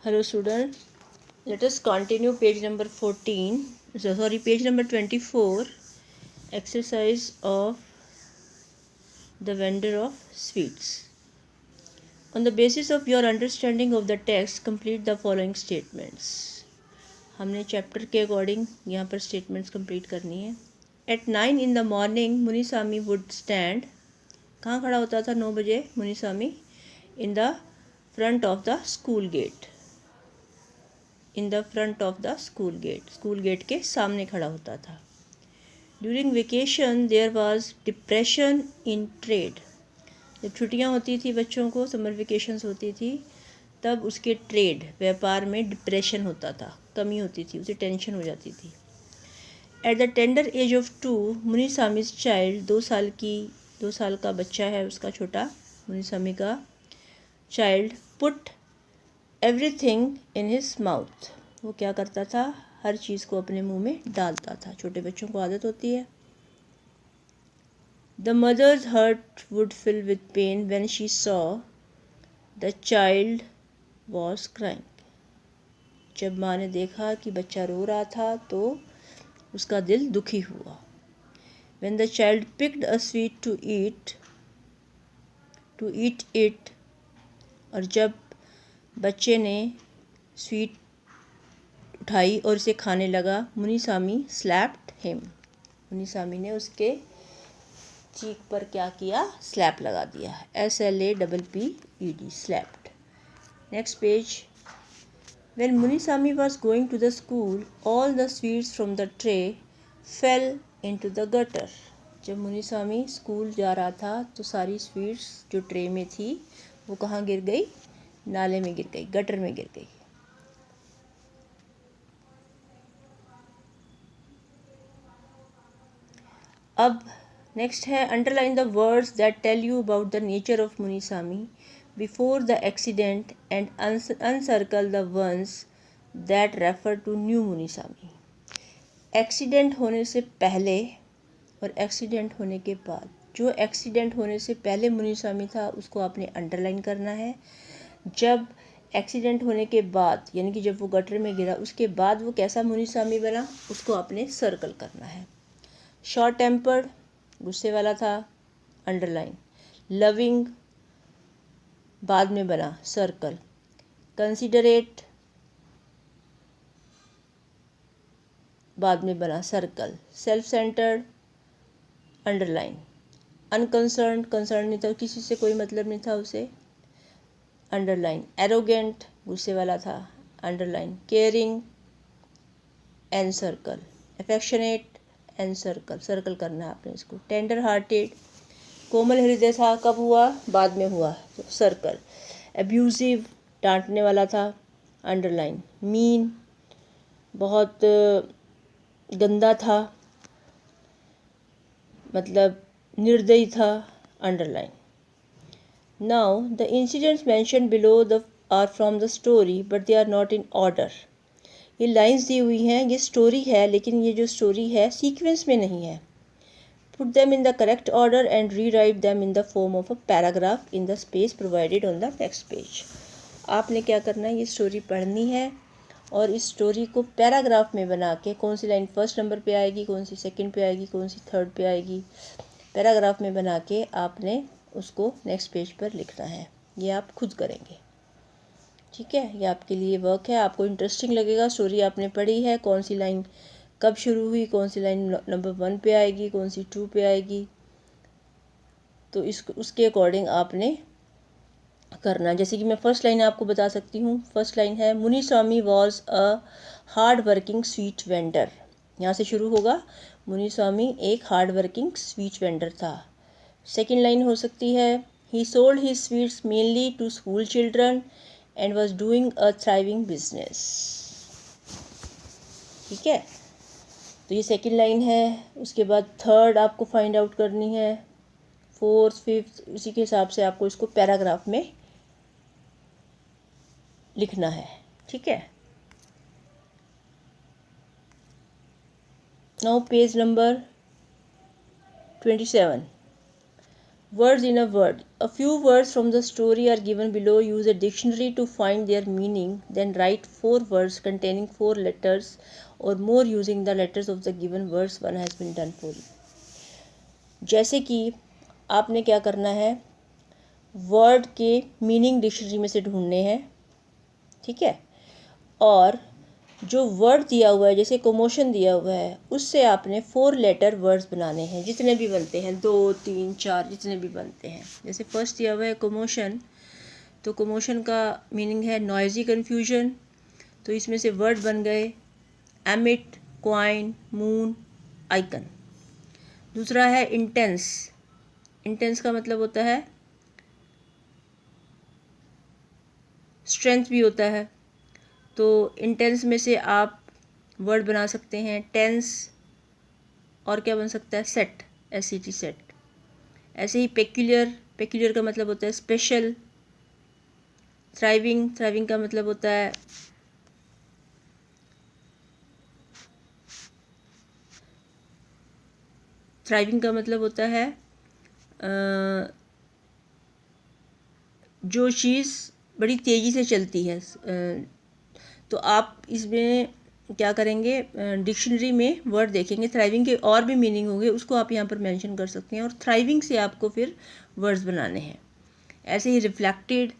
Hello student, let us continue page number 14, page number 24, exercise of the vendor of sweets. On the basis of your understanding of the text, complete the following statements. हमने chapter के according यहाँ पर statements complete करनी है. At 9 in the morning, मुनीसामी would stand. कहाँ खड़ा होता था 9 बजे Munisami? In the front of the school gate. In the front of the school gate के सामने खड़ा होता था. During vacation there was depression in trade. जब छुट्टियां होती थी बच्चों को, समर वेकेशंस होती थी, तब उसके ट्रेड व्यापार में डिप्रेशन होता था, कमी होती थी, उसे टेंशन हो जाती थी. At the tender age of 2, Munisami's child, 2 साल का बच्चा है उसका, छोटा मुनीसामी का child, put everything in his mouth. वो क्या करता था? हर चीज़ को अपने मुंह में डालता था. छोटे बच्चों को आदत होती है. The mother's heart would fill with pain when she saw the child was crying. जब माँ ने देखा कि बच्चा रो रहा था तो उसका दिल दुखी हुआ. When the child picked a sweet to eat it, और जब बच्चे ने स्वीट उठाई और उसे खाने लगा, मुनीसामी स्लैप्ड हिम. मुनीसामी ने उसके चीक पर क्या किया? स्लैप लगा दिया. SLAPPED, slapped. Next page. When Munisami was going to the school, all the sweets from the tray fell into the gutter. जब मुनीसामी स्कूल जा रहा था तो सारी स्वीट्स जो ट्रे में थी वो कहाँ गिर गई? नाले में गिर गई, गटर में गिर गई. अब नेक्स्ट है, underline the words that tell you about the nature of Munisami before the accident and encircle the ones that refer to new Munisami. Accident होने से पहले और एक्सीडेंट होने के बाद. जो एक्सीडेंट होने से पहले मुनीसामी था उसको आपने अंडरलाइन करना है. जब एक्सीडेंट होने के बाद, यानी कि जब वो गटर में गिरा, उसके बाद वो कैसा मुनीसामी बना, उसको आपने सर्कल करना है. शॉर्ट टेम्पर्ड, गुस्से वाला था, अंडरलाइन. लविंग, बाद में बना, सर्कल. कंसिडरेट, बाद में बना, circle. Self centred, underline. Unconcerned, concern नहीं था, किसी से कोई मतलब नहीं था उसे, अंडरलाइन. एरोगेंट, गुस्से वाला था, underline. Caring and circle. Affectionate and circle, circle करना है आपने इसको. टेंडर हार्टेड, कोमल हृदय था, कब हुआ? बाद में हुआ, तो सर्कल. एब्यूजिव, डांटने वाला था, अंडरलाइन. मीन, बहुत गंदा था, मतलब निर्दयी था, underline. Now the incidents mentioned below are from the story but they are not in order. ये लाइंस दी हुई हैं, ये स्टोरी है, लेकिन ये जो स्टोरी है सीक्वेंस में नहीं है. Put them in the correct order and rewrite them in the form of a paragraph in the space provided on the next page. आपने क्या करना है? ये स्टोरी पढ़नी है और इस स्टोरी को पैराग्राफ में बना के, कौन सी लाइन फर्स्ट नंबर पे आएगी, कौन सी सेकंड पे आएगी, कौन सी थर्ड पे आएगी, पैराग्राफ में बना के आपने उसको नेक्स्ट पेज पर लिखना है. ये आप खुद करेंगे, ठीक है? ये आपके लिए वर्क है, आपको इंटरेस्टिंग लगेगा. स्टोरी आपने पढ़ी है, कौन सी लाइन कब शुरू हुई, कौन सी लाइन नंबर 1 पे आएगी, कौन सी 2 पे आएगी, तो उसके अकॉर्डिंग आपने करना. जैसे कि मैं फर्स्ट लाइन आपको बता सकती हूँ. फर्स्ट लाइन है, Muniswami was a hard working sweet vendor. यहाँ से शुरू होगा. मुनीस्वामी एक हार्ड वर्किंग स्वीट वेंडर था. सेकेंड लाइन हो सकती है, he sold his sweets mainly to school children and was doing a thriving business. ठीक है, तो ये सेकेंड लाइन है. उसके बाद थर्ड आपको फाइंड आउट करनी है, फोर्थ, फिफ्थ, उसी के हिसाब से आपको इसको पैराग्राफ में लिखना है. ठीक है. Now page number 27. Words in a word. A few words from the story are given below. Use a dictionary to find their meaning. Then write 4 words containing 4 letters or more using the letters of the given words. One has been done for you. जैसे कि आपने क्या करना है, word के meaning dictionary में से ढूंढने हैं, ठीक है, और जो वर्ड दिया हुआ है, जैसे कोमोशन दिया हुआ है, उससे आपने 4 लेटर वर्ड्स बनाने हैं, जितने भी बनते हैं, 2 3 4 जितने भी बनते हैं। जैसे फर्स्ट दिया हुआ है कोमोशन, तो कोमोशन का मीनिंग है नॉइजी कन्फ्यूजन, तो इसमें से वर्ड बन गए एमिट, क्वाइन, मून, आइकन। दूसरा है इंटेंस। इंटेंस का मतलब होता है स्ट्रेंथ भी होता है, तो इंटेंस में से आप वर्ड बना सकते हैं टेंस, और क्या बन सकता है सेट, SET सेट। ऐसे ही पेक्यूलियर, पेक्यूलियर का मतलब होता है स्पेशल। थ्राइविंग, थ्राइविंग का मतलब होता है थ्राइविंग का मतलब होता है जो चीज़ बड़ी तेज़ी से चलती है। तो आप इसमें क्या करेंगे, डिक्शनरी में वर्ड देखेंगे, थ्राइविंग के और भी मीनिंग होंगे, उसको आप यहाँ पर मेंशन कर सकते हैं, और थ्राइविंग से आपको फिर वर्ड्स बनाने हैं। ऐसे ही रिफ्लेक्टेड,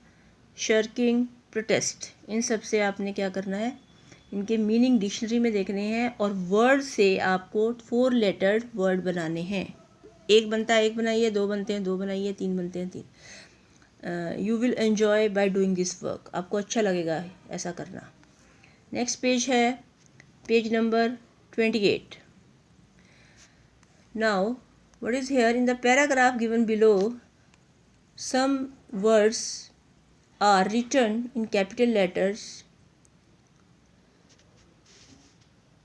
शर्किंग, प्रोटेस्ट, इन सब से आपने क्या करना है, इनके मीनिंग डिक्शनरी में देखने हैं, और वर्ड से आपको 4 लेटर्ड वर्ड बनाने हैं। एक बनता है एक बनाइए, 2 बनते हैं 2 बनाइए, 3 बनते हैं 3। You will enjoy by doing this work, आपको अच्छा लगेगा ऐसा करना। नेक्स्ट पेज है page number 28. Now what is here in the paragraph given below, some words are written in capital letters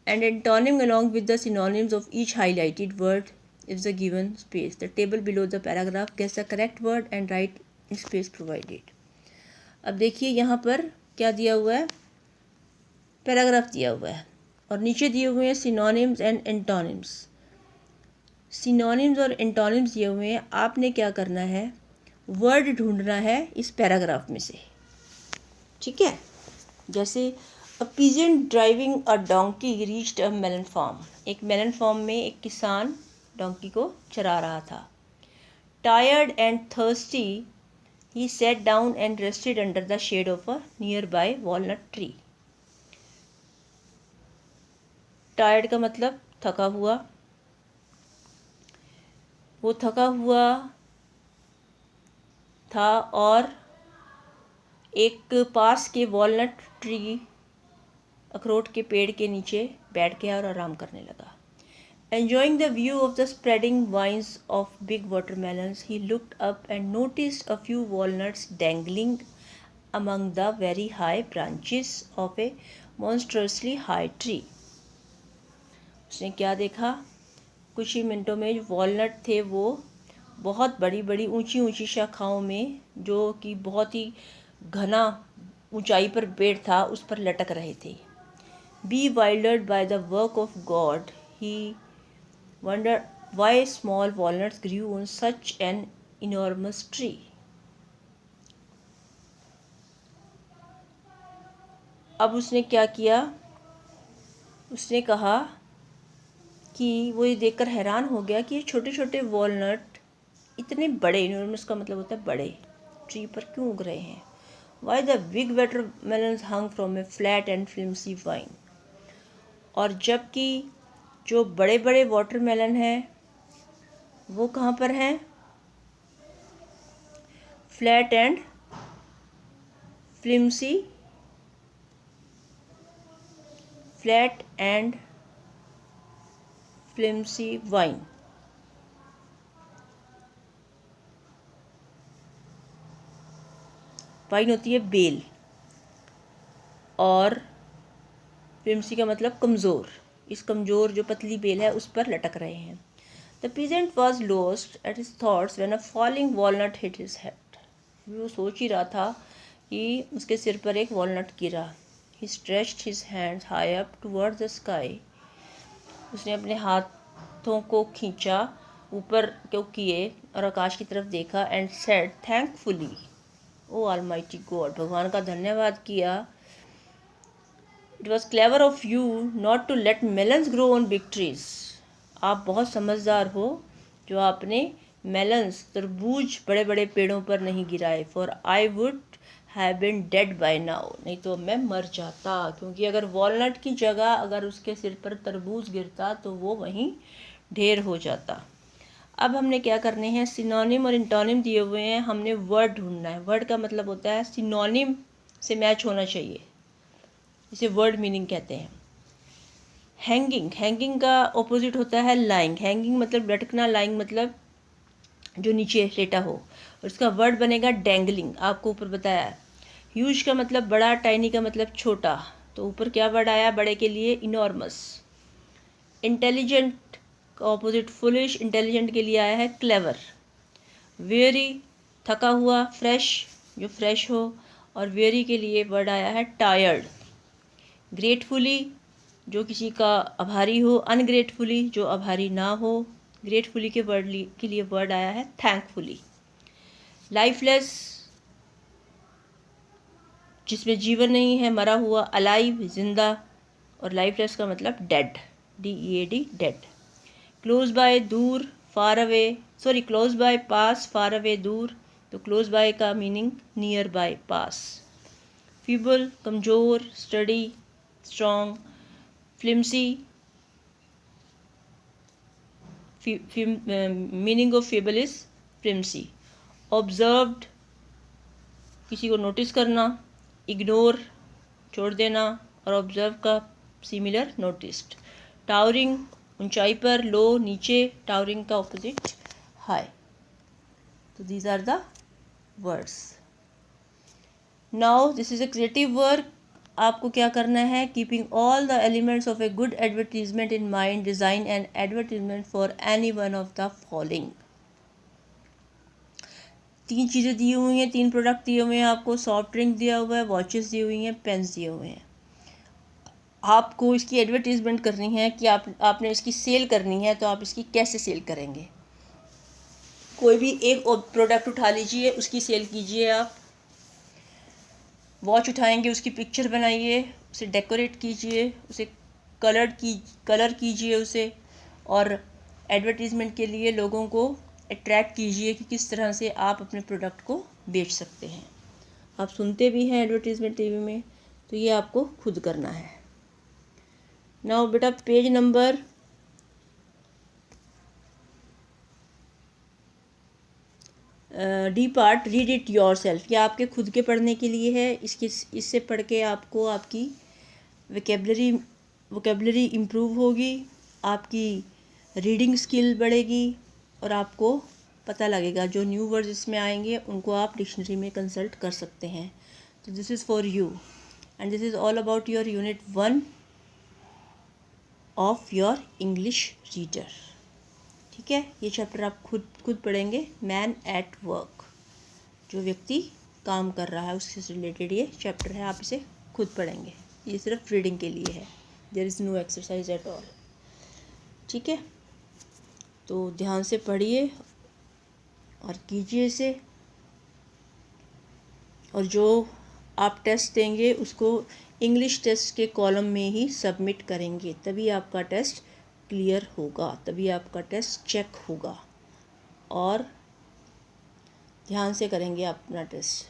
and antonym along with the synonyms of each highlighted word is the given space. The table below the paragraph gets the correct word and write in space provided. अब देखिए यहाँ पर क्या दिया हुआ है, paragraph दिया हुआ है, और नीचे दिए हुए हैं सिनोनिम्स एंड एंटोनिम्स। सिनोनिम्स और एंटोनिम्स दिए हुए हैं, आपने क्या करना है, वर्ड ढूंढना है इस पैराग्राफ में से, ठीक है। जैसे a peasant driving a donkey reached a melon farm, एक मेलन फार्म में एक किसान डोंकी को चरा रहा था। Tired and thirsty he sat down and rested under the shade of a nearby walnut tree. Tired का मतलब थका हुआ, वो थका हुआ था और एक पास के वॉलनट ट्री, अखरोट के पेड़ के नीचे बैठ गया और आराम करने लगा। Enjoying the view of the spreading vines of big watermelons, he looked up and noticed a few walnuts dangling among the very high branches of a monstrously high tree. उसने क्या देखा, कुछ ही मिनटों में जो वॉलनट थे वो बहुत बड़ी बड़ी ऊंची ऊंची शाखाओं में, जो कि बहुत ही घना ऊंचाई पर पेड़ था, उस पर लटक रहे थे। Bewildered by the work of God, he wondered why small walnuts grew on such an enormous tree. अब उसने क्या किया, उसने कहा कि वो ये देखकर हैरान हो गया कि ये छोटे छोटे वॉलनट इतने बड़े, इनॉर्मस का मतलब होता है बड़े, ट्री पर क्यों उग रहे हैं। Why the big watermelons hung from A flat and फ्लिम्सी wine, और जबकि जो बड़े बड़े वाटरमेलन हैं वो कहाँ पर हैं, flat and फ्लिम्सी, flat and फ्लिम्सी wine. Wine होती है बेल, और फ्लिम्सी का मतलब कमज़ोर, इस कमज़ोर जो पतली बेल है उस पर लटक रहे हैं। The peasant was lost at his thoughts when a falling walnut hit his head, वो सोच ही रहा था कि उसके सिर पर एक वॉलनट गिरा। He stretched his hands high up toward the sky, उसने अपने हाथों को खींचा ऊपर क्यों किए और आकाश की तरफ देखा and said thankfully, O almighty God, भगवान का धन्यवाद किया। It was clever of you not to let melons grow on big trees, आप बहुत समझदार हो जो आपने मेलन्स तरबूज बड़े बड़े पेड़ों पर नहीं गिराए। For I would have been dead by now, नहीं तो मैं मर जाता, क्योंकि अगर वॉलनट की जगह अगर उसके सिर पर तरबूज गिरता तो वो वहीं ढेर हो जाता। अब हमने क्या करने हैं, सिनोनिम और इंटोनिम दिए हुए हैं, हमने वर्ड ढूंढना है। वर्ड का मतलब होता है सिनोनिम से मैच होना चाहिए, इसे वर्ड मीनिंग कहते हैं। हैंगिंग, हैंगिंग का ऑपोजिट होता है लाइंग। हैंगिंग मतलब लटकना, लाइंग मतलब जो नीचे लेटा हो, और इसका वर्ड बनेगा डैंगलिंग, आपको ऊपर बताया है। ह्यूज का मतलब बड़ा, टाइनी का मतलब छोटा, तो ऊपर क्या वर्ड आया बड़े के लिए, इनॉर्मस। इंटेलिजेंट का ऑपोजिट फुलिश, इंटेलिजेंट के लिए आया है क्लेवर। वेरी थका हुआ, फ्रेश जो फ्रेश हो, और वेरी के लिए वर्ड आया है टायर्ड। ग्रेटफुली जो किसी का आभारी हो, अनग्रेटफुली जो आभारी ना हो। ग्रेटफुली के लिए वर्ड आया है थैंकफुली। लाइफलेस जिसमें जीवन नहीं है, मरा हुआ, अलाइव जिंदा, और लाइफलेस का मतलब dead, DEAD dead. Close by दूर, far away, sorry close by पास, फार अवे दूर, तो क्लोज बाय का मीनिंग नियर बाय, पास। फीबल कमज़ोर, sturdy strong, flimsy meaning of feeble is flimsy. Observed किसी को नोटिस करना, इग्नोर छोड़ देना, और ऑब्जर्व का सिमिलर नोटिस्ड। टावरिंग ऊंचाई पर, लो नीचे, टावरिंग का ऑपोजिट हाई। तो these are the words. Now this is a creative work. आपको क्या करना है, keeping all the elements of a good advertisement in mind, design an advertisement for any one of the following. 3 चीज़ें दी हुई हैं, 3 product दिए हुए हैं आपको, सॉफ्ट ड्रिंक दिया हुआ है, वॉचेस दी हुई हैं, पेन्स दिए हुए हैं। आपको इसकी एडवर्टीजमेंट करनी है कि आपने इसकी सेल करनी है, तो आप इसकी कैसे सेल करेंगे। कोई भी एक प्रोडक्ट उठा लीजिए, उसकी सेल कीजिए। आप वॉच उठाएंगे, उसकी पिक्चर बनाइए, उसे डेकोरेट कीजिए, उसे कलर कीजिए उसे, और एडवर्टीज़मेंट के लिए लोगों को अट्रैक्ट कीजिए कि किस तरह से आप अपने प्रोडक्ट को बेच सकते हैं। आप सुनते भी हैं एडवर्टीज़मेंट टीवी में, तो ये आपको खुद करना है। नाउ बेटा page number D part, read it your self, ये आपके खुद के पढ़ने के लिए है। इससे पढ़ के आपको आपकी वोकेबलरी इम्प्रूव होगी, आपकी रीडिंग स्किल बढ़ेगी, और आपको पता लगेगा जो न्यू वर्ड्स इसमें आएंगे उनको आप डिक्शनरी में कंसल्ट कर सकते हैं। तो this is for you and this is all about your unit 1 of your English reader. ठीक है, ये चैप्टर आप खुद पढ़ेंगे। मैन एट वर्क, जो व्यक्ति काम कर रहा है उससे रिलेटेड ये चैप्टर है, आप इसे खुद पढ़ेंगे। ये सिर्फ रीडिंग के लिए है, there is no exercise at all. ठीक है, तो ध्यान से पढ़िए और कीजिए इसे, और जो आप टेस्ट देंगे उसको इंग्लिश टेस्ट के कॉलम में ही सबमिट करेंगे, तभी आपका टेस्ट क्लियर होगा, तभी आपका टेस्ट चेक होगा। और ध्यान से करेंगे आप अपना टेस्ट।